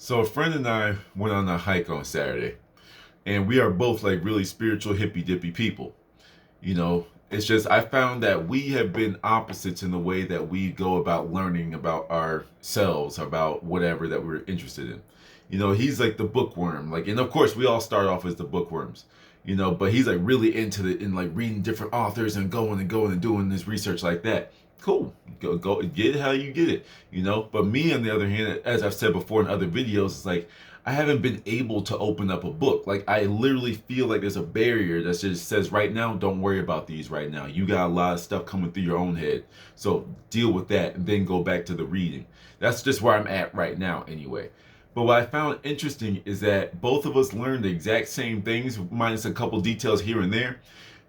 So a friend and I went on a hike on Saturday, and we are both like really spiritual hippy dippy people. It's just I found that we have been opposites in the way that we go about learning about ourselves, about whatever that we're interested in. He's like the bookworm, and of course we all start off as the bookworms. But he's like really into it and like reading different authors and going and doing this research like that. Cool, go get it how you get it. But me on the other hand, as I've said before in other videos, it's like I haven't been able to open up a book. Like I literally feel like there's a barrier that just says right now, don't worry about these right now. You got a lot of stuff coming through your own head. So deal with that and then go back to the reading. That's just where I'm at right now anyway. But what I found interesting is that both of us learned the exact same things, minus a couple details here and there.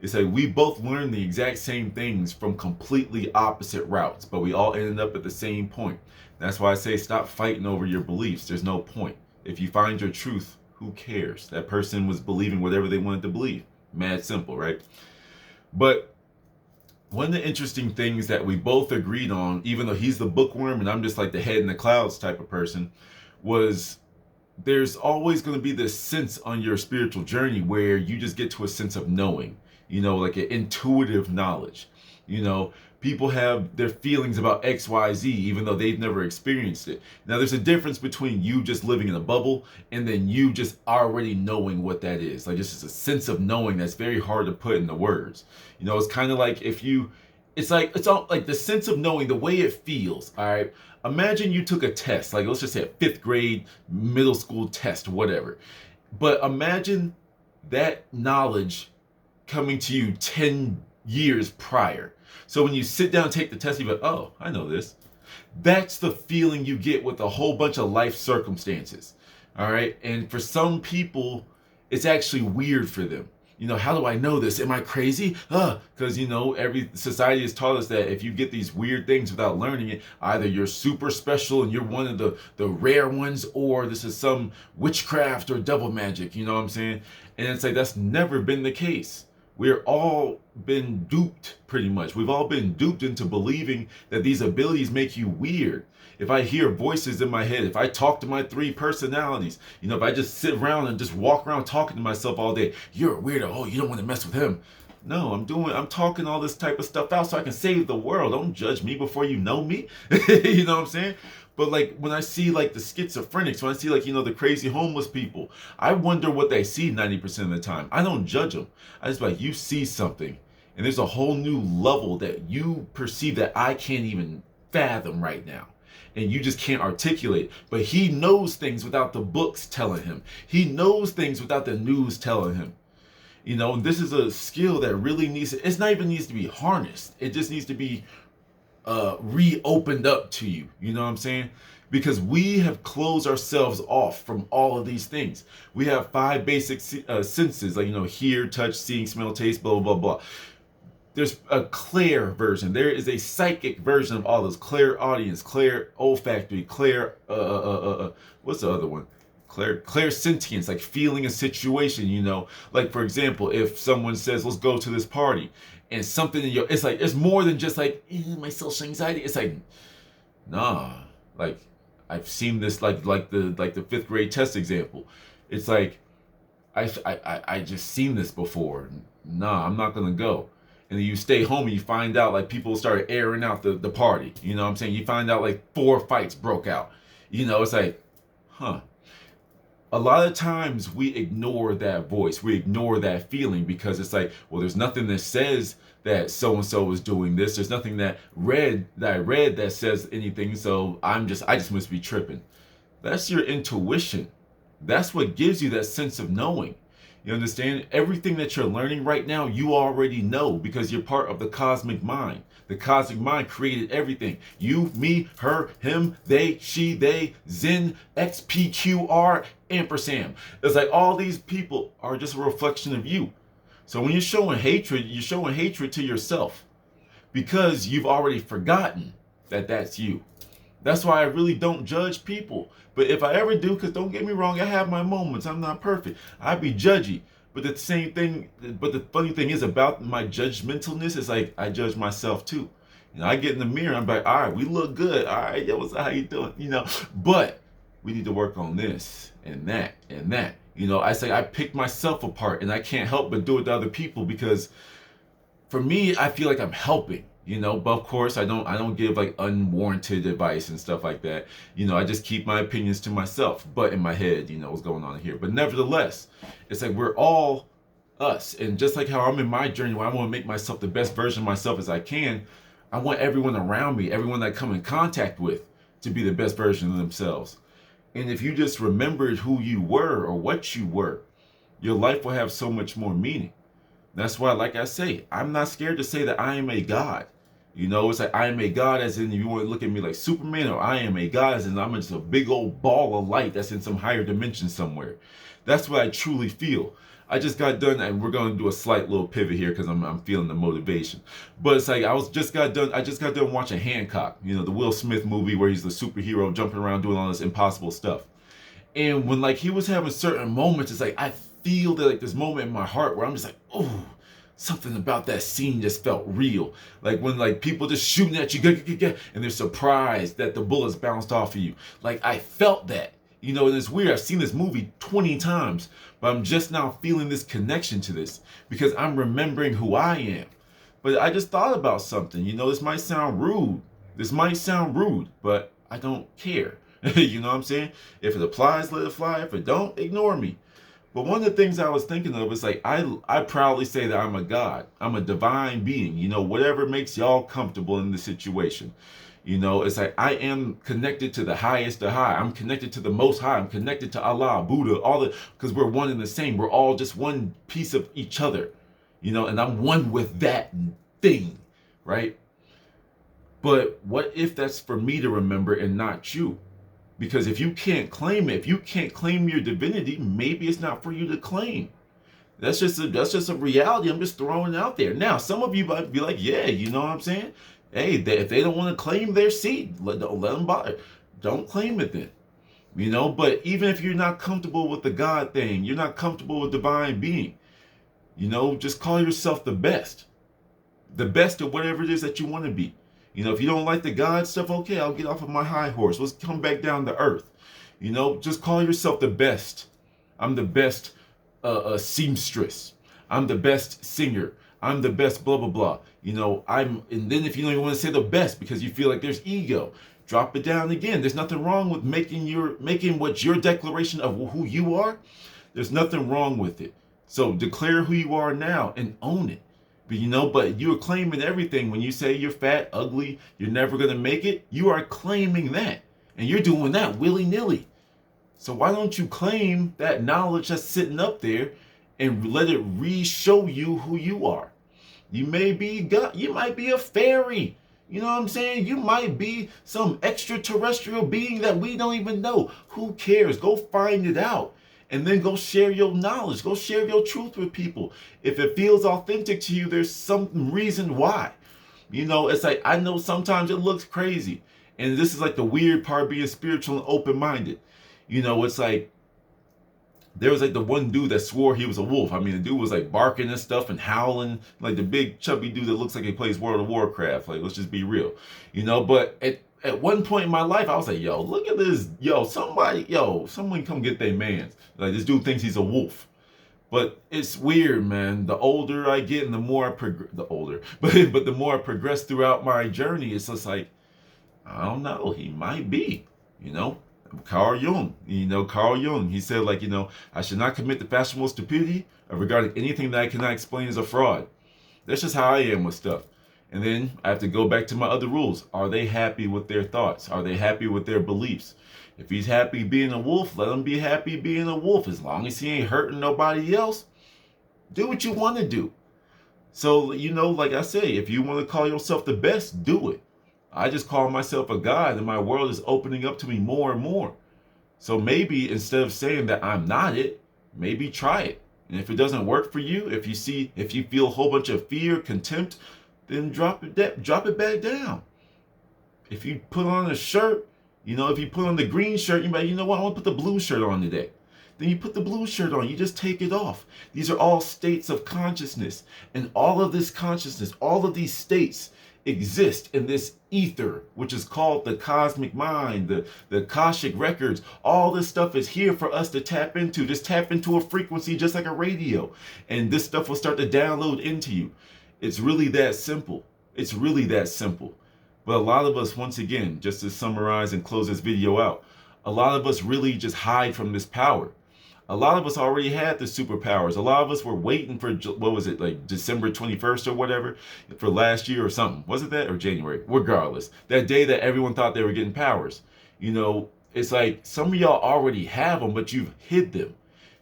It's like we both learned the exact same things from completely opposite routes, but we all ended up at the same point. That's why I say stop fighting over your beliefs. There's no point. If you find your truth, who cares? That person was believing whatever they wanted to believe. Mad simple, right? But one of the interesting things that we both agreed on, even though he's the bookworm and I'm just like the head in the clouds type of person, was there's always going to be this sense on your spiritual journey where you just get to a sense of knowing, like an intuitive knowledge. People have their feelings about XYZ even though they've never experienced it. Now, there's a difference between you just living in a bubble and then you just already knowing what that is. Like, this is a sense of knowing that's very hard to put into words. It's kind of like it's all like the sense of knowing, the way it feels. All right. Imagine you took a test, like let's just say a fifth grade, middle school test, whatever. But imagine that knowledge coming to you 10 years prior. So when you sit down and take the test, you go, oh, I know this. That's the feeling you get with a whole bunch of life circumstances. All right. And for some people, it's actually weird for them. How do I know this? Am I crazy? Because, every society has taught us that if you get these weird things without learning it, either you're super special and you're one of the rare ones, or this is some witchcraft or devil magic, you know what I'm saying? And it's like, that's never been the case. We're all been duped, pretty much. We've all been duped into believing that these abilities make you weird. If I hear voices in my head, if I talk to my three personalities, if I just sit around and just walk around talking to myself all day, you're a weirdo. Oh, you don't want to mess with him. No, I'm talking all this type of stuff out so I can save the world. Don't judge me before you know me. You know what I'm saying? But like when I see like the schizophrenics, when I see like, the crazy homeless people, I wonder what they see 90% of the time. I don't judge them. I just like, you see something and there's a whole new level that you perceive that I can't even fathom right now. And you just can't articulate. But he knows things without the books telling him. He knows things without the news telling him. And this is a skill that really it's not even needs to be harnessed. It just needs to be reopened up to you. You know what I'm saying? Because we have closed ourselves off from all of these things. We have 5 basic senses, like, hear, touch, seeing, smell, taste, blah, blah, blah. There's a clair version. There is a psychic version of all this. Clair audience, clair olfactory, clair, what's the other one? Clair sentience, like feeling a situation, Like, for example, if someone says, let's go to this party, and something in it's like, it's more than just like, my social anxiety. It's like, nah, like, I've seen this, like the 5th grade test example. It's like, I just seen this before. Nah, I'm not gonna go. And then you stay home and you find out like people started airing out the party. You know what I'm saying? You find out like 4 fights broke out. It's like, huh. A lot of times we ignore that voice. We ignore that feeling because it's like, well, there's nothing that says that so-and-so is doing this. There's nothing that I read that says anything. So I just must be tripping. That's your intuition. That's what gives you that sense of knowing. You understand? Everything that you're learning right now, you already know because you're part of the cosmic mind. The cosmic mind created everything. You, me, her, him, they, she, they, Zen, X, P, Q, R, ampersand. It's like all these people are just a reflection of you. So when you're showing hatred to yourself because you've already forgotten that that's you. That's why I really don't judge people. But if I ever do, because don't get me wrong, I have my moments. I'm not perfect. I'd be judgy. But the funny thing is about my judgmentalness is like I judge myself too. I get in the mirror, I'm like, all right, we look good. All right, yo, what's how you doing? But we need to work on this and that and that. You know, I say I pick myself apart, and I can't help but do it to other people, because for me, I feel like I'm helping. You know, but of course, I don't give like unwarranted advice and stuff like that. You know, I just keep my opinions to myself, but in my head, you know what's going on here. But nevertheless, it's like we're all us, and just like how I'm in my journey where I want to make myself the best version of myself as I can, I want everyone around me, everyone that I come in contact with, to be the best version of themselves. And if you just remembered who you were or what you were, your life will have so much more meaning. That's why, like I say, I'm not scared to say that I am a God. You know, it's like I am a God, as in, you want to look at me like Superman, or I am a God as in I'm just a big old ball of light that's in some higher dimension somewhere. That's what I truly feel. I just got done, and we're gonna do a slight little pivot here because I'm feeling the motivation. But it's like I just got done watching Hancock, you know, the Will Smith movie where he's the superhero jumping around doing all this impossible stuff. And when like he was having certain moments, it's like I feel that like this moment in my heart where I'm just like, oh, something about that scene just felt real. Like when like people just shooting at you, and they're surprised that the bullets bounced off of you. Like I felt that. You know, and it's weird. I've seen this movie 20 times, but I'm just now feeling this connection to this because I'm remembering who I am. But I just thought about something. You know, this might sound rude. But I don't care. You know what I'm saying? If it applies, let it fly. If it don't, ignore me. But one of the things I was thinking of is like, I proudly say that I'm a God. I'm a divine being. You know, whatever makes y'all comfortable in the situation. You know, it's like I am connected to the highest of high. I'm connected to the most high. I'm connected to Allah, Buddha, all the, because we're one and the same. We're all just one piece of each other. You know, and I'm one with that thing, right? But what if that's for me to remember and not you? Because if you can't claim it, if you can't claim your divinity, maybe it's not for you to claim. That's just a reality. I'm just throwing it out there. Now, some of you might be like, yeah, you know what I'm saying? Hey, if they don't want to claim their seed, let them buy it. Don't claim it then. You know, but even if you're not comfortable with the God thing, you're not comfortable with divine being, you know, just call yourself the best. The best of whatever it is that you want to be. You know, if you don't like the God stuff, okay, I'll get off of my high horse. Let's come back down to earth. You know, just call yourself the best. I'm the best seamstress. I'm the best singer. I'm the best blah, blah, blah. You know, and then if you don't even want to say the best because you feel like there's ego, drop it down again. There's nothing wrong with making what's your declaration of who you are. There's nothing wrong with it. So declare who you are now and own it. But you know, but you're claiming everything. When you say you're fat, ugly, you're never going to make it, you are claiming that. And you're doing that willy-nilly. So why don't you claim that knowledge that's sitting up there and let it re-show you who you are? You may be God, you might be a fairy. You know what I'm saying? You might be some extraterrestrial being that we don't even know. Who cares? Go find it out. And then go share your knowledge. Go share your truth with people. If it feels authentic to you, there's some reason why. You know, it's like, I know sometimes it looks crazy. And this is like the weird part of being spiritual and open-minded. You know, it's like, there was like the one dude that swore he was a wolf. I mean, the dude was like barking and stuff and howling. Like the big chubby dude that looks like he plays World of Warcraft. Like, let's just be real. You know, but at one point in my life, I was like, yo, look at this. Someone come get their mans. Like, this dude thinks he's a wolf. But it's weird, man. The older I get and the more I progress, but the more I progress throughout my journey, it's just like, I don't know, he might be, you know. Carl Jung, he said, like, you know, I should not commit the fashionable stupidity of regarding anything that I cannot explain as a fraud. That's just how I am with stuff. And then I have to go back to my other rules. Are they happy with their thoughts? Are they happy with their beliefs? If he's happy being a wolf, let him be happy being a wolf. As long as he ain't hurting nobody else, do what you want to do. So, you know, like I say, if you want to call yourself the best, do it. I just call myself a God, and my world is opening up to me more and more. So maybe instead of saying that I'm not it, maybe try it. And if it doesn't work for you, if you feel a whole bunch of fear, contempt, then drop it back down. If you put on a shirt, you know, if you put on the green shirt, you might, you know what, I want to put the blue shirt on today. Then you put the blue shirt on, you just take it off. These are all states of consciousness. And all of this consciousness, all of these states, exist in this ether, which is called the cosmic mind, the Akashic records. All this stuff is here for us to tap into. Just tap into a frequency just like a radio, and this stuff will start to download into you. It's really that simple. It's really that simple. But a lot of us, once again, just to summarize and close this video out, a lot of us really just hide from this power. A lot of us already had the superpowers. A lot of us were waiting for, what was it, like December 21st or whatever, for last year or something. Was it that, or January? Regardless, that day that everyone thought they were getting powers. You know, it's like some of y'all already have them, but you've hid them.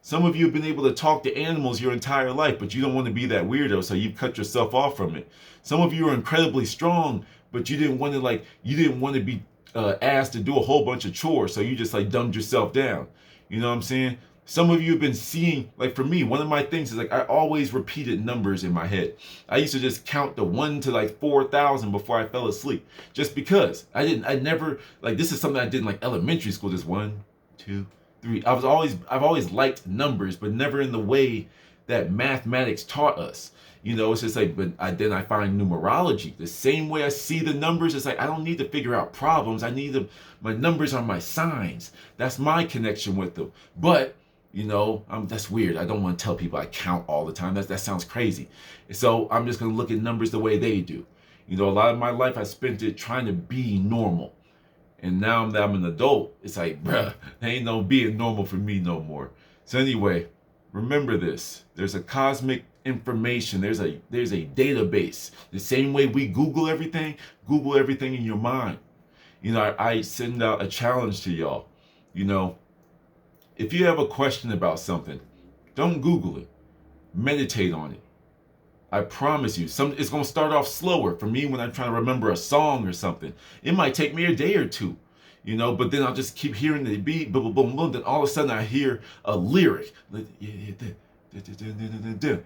Some of you have been able to talk to animals your entire life, but you don't want to be that weirdo, so you've cut yourself off from it. Some of you are incredibly strong, but you didn't want to be asked to do a whole bunch of chores, so you just like dumbed yourself down. You know what I'm saying? Some of you have been seeing, like for me, one of my things is like I always repeated numbers in my head. I used to just count the 1 to like 4,000 before I fell asleep, just because I never, like, this is something I did in like elementary school, just 1, 2, 3. I've always liked numbers, but never in the way that mathematics taught us. You know, it's just like, then I find numerology. The same way I see the numbers, it's like I don't need to figure out problems. I need them. My numbers are my signs. That's my connection with them. But you know, that's weird. I don't want to tell people I count all the time. That sounds crazy. So I'm just going to look at numbers the way they do. You know, a lot of my life I spent it trying to be normal. And now that I'm an adult, it's like, bruh, there ain't no being normal for me no more. So anyway, remember this. There's a cosmic information. There's a database. The same way we Google everything in your mind. You know, I send out a challenge to y'all. You know, if you have a question about something, don't Google it. Meditate on it. I promise you, it's going to start off slower. For me, when I'm trying to remember a song or something, it might take me a day or two, you know, but then I'll just keep hearing the beat, boom, boom, boom, then all of a sudden I hear a lyric. And then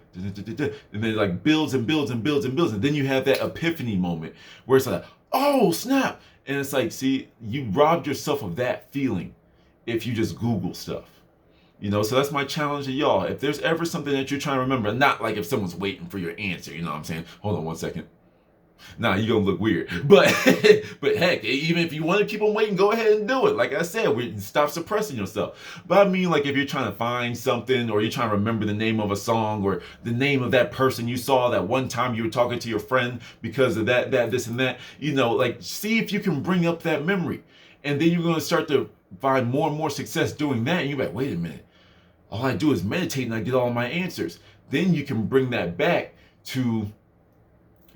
it like builds and builds and builds and builds. And then you have that epiphany moment where it's like, oh, snap. And it's like, see, you robbed yourself of that feeling if you just Google stuff. You know, so that's my challenge to y'all. If there's ever something that you're trying to remember, not like if someone's waiting for your answer, you know what I'm saying? Hold on one second. Nah, you're gonna look weird. But heck, even if you want to keep them waiting, go ahead and do it. Like I said, stop suppressing yourself. But I mean, like if you're trying to find something, or you're trying to remember the name of a song, or the name of that person you saw that one time you were talking to your friend because of that, this and that, you know, like see if you can bring up that memory. And then you're gonna start to find more and more success doing that. And you're like, wait a minute. All I do is meditate and I get all my answers. Then you can bring that back to,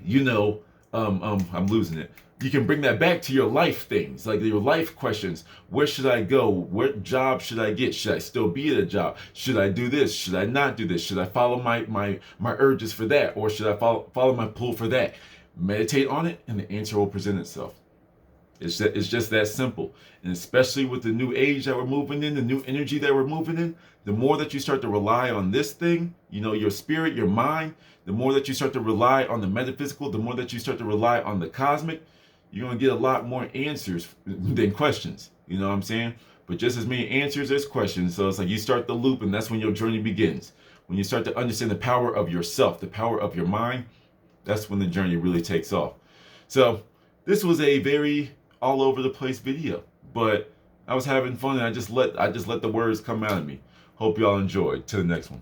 you know, I'm losing it. You can bring that back to your life things, like your life questions. Where should I go? What job should I get? Should I still be at a job? Should I do this? Should I not do this? Should I follow my urges for that? Or should I follow my pull for that? Meditate on it and the answer will present itself. It's just that simple. And especially with the new age that we're moving in, the new energy that we're moving in, the more that you start to rely on this thing, you know, your spirit, your mind, the more that you start to rely on the metaphysical, the more that you start to rely on the cosmic, you're going to get a lot more answers than questions. You know what I'm saying? But just as many answers as questions. So it's like you start the loop, and that's when your journey begins. When you start to understand the power of yourself, the power of your mind, that's when the journey really takes off. So this was a very all over the place video, but I was having fun and I just let the words come out of me. Hope y'all enjoyed. Till the next one.